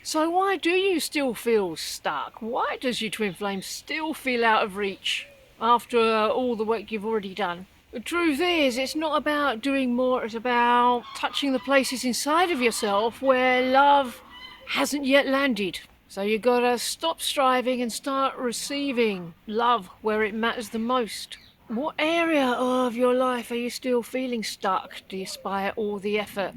So why do you still feel stuck? Why does your twin flame still feel out of reach after all the work you've already done? The truth is, it's not about doing more, it's about touching the places inside of yourself where love hasn't yet landed. So you gotta stop striving and start receiving love where it matters the most. What area of your life are you still feeling stuck despite all the effort?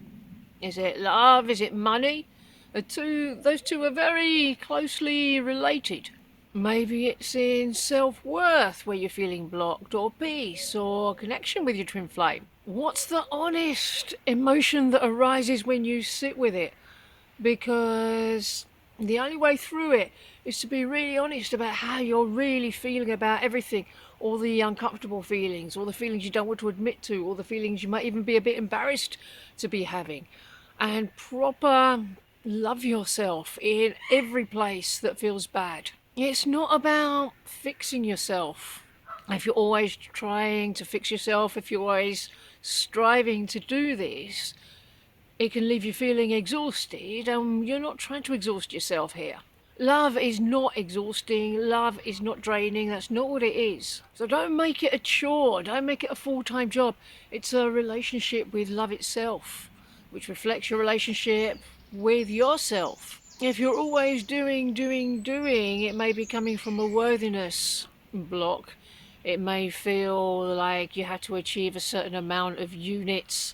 Is it love? Is it money? Those two are very closely related. Maybe it's in self-worth where you're feeling blocked, or peace, or connection with your twin flame. What's the honest emotion that arises when you sit with it? Because the only way through it is to be really honest about how you're really feeling about everything, all the uncomfortable feelings, all the feelings you don't want to admit to, all the feelings you might even be a bit embarrassed to be having, and proper love yourself in every place that feels bad. It's not about fixing yourself. If you're always trying to fix yourself, if you're always striving to do this, it can leave you feeling exhausted, and you're not trying to exhaust yourself here. Love is not exhausting, love is not draining, that's not what it is. So don't make it a chore, don't make it a full-time job. It's a relationship with love itself, which reflects your relationship with yourself. If you're always doing, it may be coming from a worthiness block. It may feel like you have to achieve a certain amount of units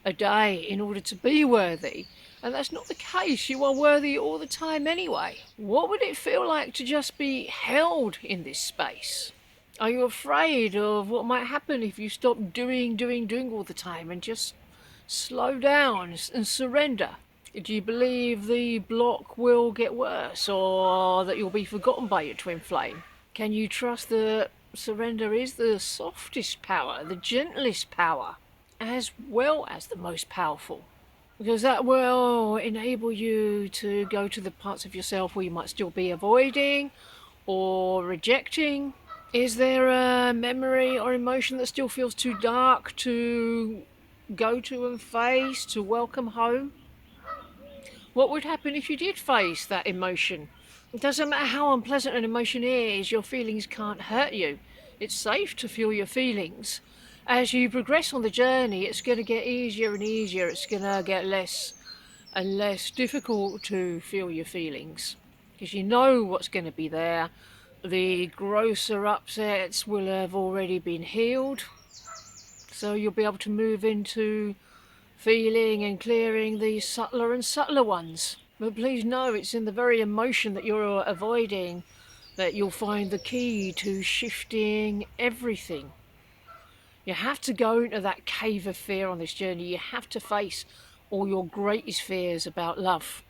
a day in order to be worthy. And that's not the case. You are worthy all the time anyway. What would it feel like to just be held in this space? Are you afraid of what might happen if you stop doing all the time and just slow down and surrender? Do you believe the block will get worse, or that you'll be forgotten by your twin flame? Can you trust that surrender is the softest power, the gentlest power, as well as the most powerful? Because that will enable you to go to the parts of yourself where you might still be avoiding or rejecting. Is there a memory or emotion that still feels too dark to go to and face, to welcome home? What would happen if you did face that emotion? It doesn't matter how unpleasant an emotion is, your feelings can't hurt you. It's safe to feel your feelings. As you progress on the journey, it's going to get easier and easier. It's going to get less and less difficult to feel your feelings, because you know what's going to be there. The grosser upsets will have already been healed, so you'll be able to move into feeling and clearing the subtler and subtler ones. But please know, it's in the very emotion that you're avoiding that you'll find the key to shifting everything. You have to go into that cave of fear on this journey. You have to face all your greatest fears about love.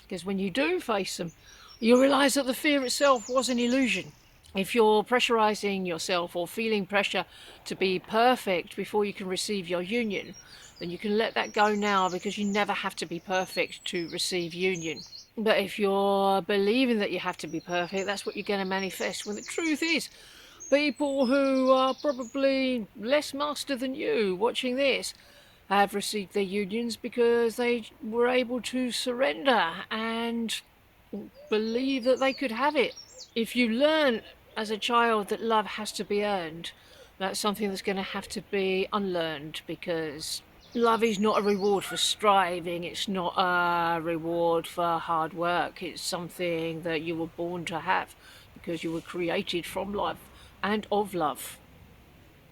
Because when you do face them, you realise that the fear itself was an illusion. If you're pressurising yourself or feeling pressure to be perfect before you can receive your union, then you can let that go now, because you never have to be perfect to receive union. But if you're believing that you have to be perfect, that's what you're going to manifest, when the truth is, people who are probably less master than you watching this have received their unions because they were able to surrender and believe that they could have it. If you learn as a child that love has to be earned, that's something that's going to have to be unlearned, because love is not a reward for striving, it's not a reward for hard work, it's something that you were born to have because you were created from love and of love.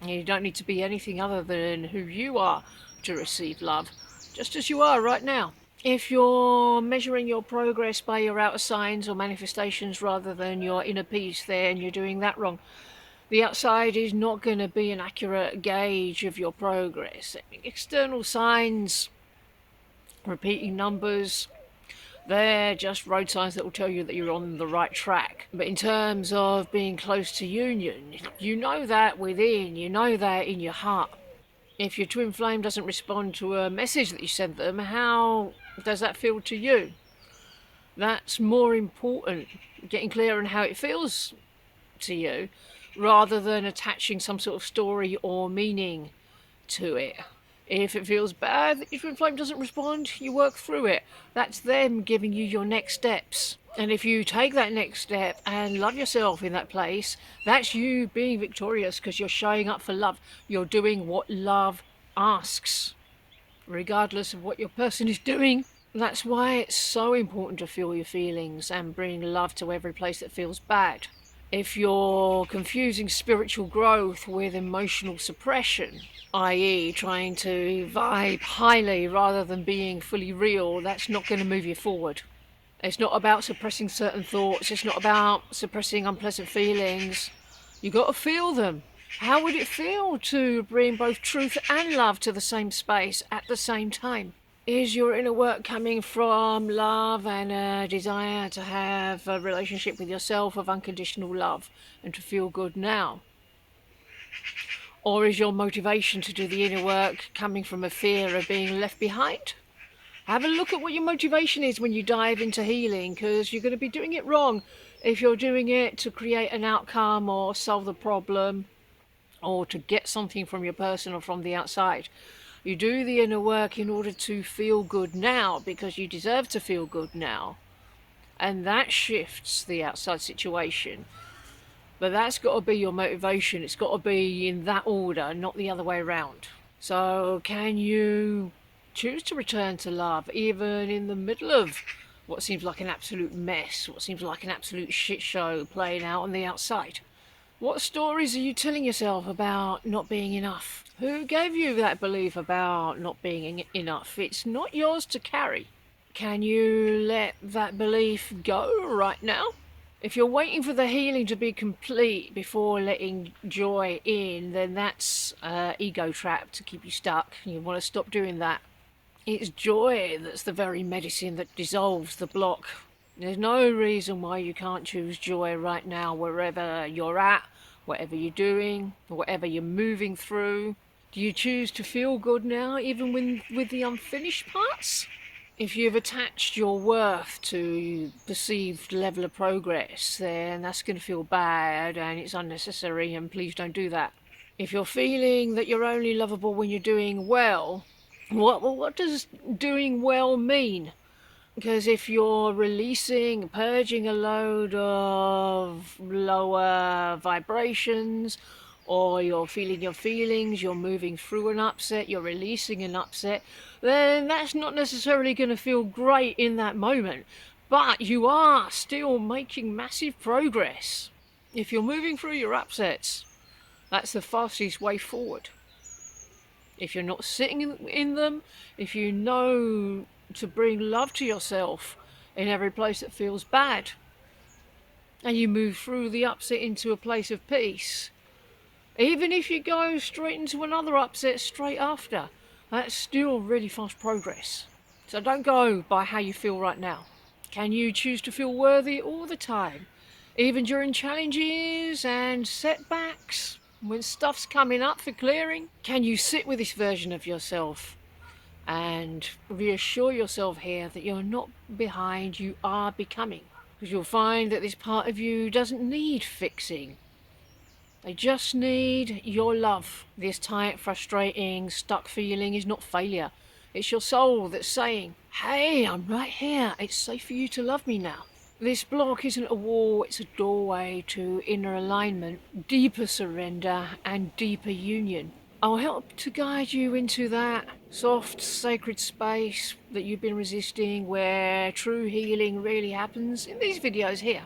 You don't need to be anything other than who you are to receive love, just as you are right now. If you're measuring your progress by your outer signs or manifestations rather than your inner peace, then you're doing that wrong. The outside is not going to be an accurate gauge of your progress. External signs, repeating numbers, they're just road signs that will tell you that you're on the right track. But in terms of being close to union, you know that within, you know that in your heart. If your twin flame doesn't respond to a message that you sent them, how does that feel to you? That's more important, getting clear on how it feels to you, rather than attaching some sort of story or meaning to it. If it feels bad that your twin flame doesn't respond, you work through it. That's them giving you your next steps. And if you take that next step and love yourself in that place, that's you being victorious because you're showing up for love. You're doing what love asks, regardless of what your person is doing. That's why it's so important to feel your feelings and bring love to every place that feels bad. If you're confusing spiritual growth with emotional suppression, i.e. trying to vibe highly rather than being fully real, that's not going to move you forward. It's not about suppressing certain thoughts, it's not about suppressing unpleasant feelings. You got to feel them. How would it feel to bring both truth and love to the same space at the same time? Is your inner work coming from love and a desire to have a relationship with yourself of unconditional love and to feel good now? Or is your motivation to do the inner work coming from a fear of being left behind? Have a look at what your motivation is when you dive into healing, because you're going to be doing it wrong if you're doing it to create an outcome or solve the problem or to get something from your person or from the outside. You do the inner work in order to feel good now because you deserve to feel good now. And that shifts the outside situation. But that's got to be your motivation. It's got to be in that order, not the other way around. So can you choose to return to love even in the middle of what seems like an absolute mess, what seems like an absolute shit show playing out on the outside? What stories are you telling yourself about not being enough? Who gave you that belief about not being enough? It's not yours to carry. Can you let that belief go right now? If you're waiting for the healing to be complete before letting joy in, then that's ego trap to keep you stuck. You want to stop doing that. It's joy that's the very medicine that dissolves the block. There's no reason why you can't choose joy right now, wherever you're at, whatever you're doing, whatever you're moving through. Do you choose to feel good now, even with the unfinished parts? If you've attached your worth to perceived level of progress, then that's going to feel bad and it's unnecessary, and please don't do that. If you're feeling that you're only lovable when you're doing well, what does doing well mean? Because if you're purging a load of lower vibrations, or you're feeling your feelings, you're moving through an upset, you're releasing an upset, then that's not necessarily going to feel great in that moment. But you are still making massive progress. If you're moving through your upsets, that's the fastest way forward. If you're not sitting in them, if you know to bring love to yourself in every place that feels bad, and you move through the upset into a place of peace, even if you go straight into another upset straight after, that's still really fast progress. So don't go by how you feel right now. Can you choose to feel worthy all the time, even during challenges and setbacks, when stuff's coming up for clearing? Can you sit with this version of yourself and reassure yourself here that you're not behind, you are becoming? Because you'll find that this part of you doesn't need fixing. They just need your love. This tight, frustrating, stuck feeling is not failure. It's your soul that's saying, hey, I'm right here. It's safe for you to love me now. This block isn't a wall, it's a doorway to inner alignment, deeper surrender, and deeper union. I'll help to guide you into that soft, sacred space that you've been resisting, where true healing really happens in these videos here.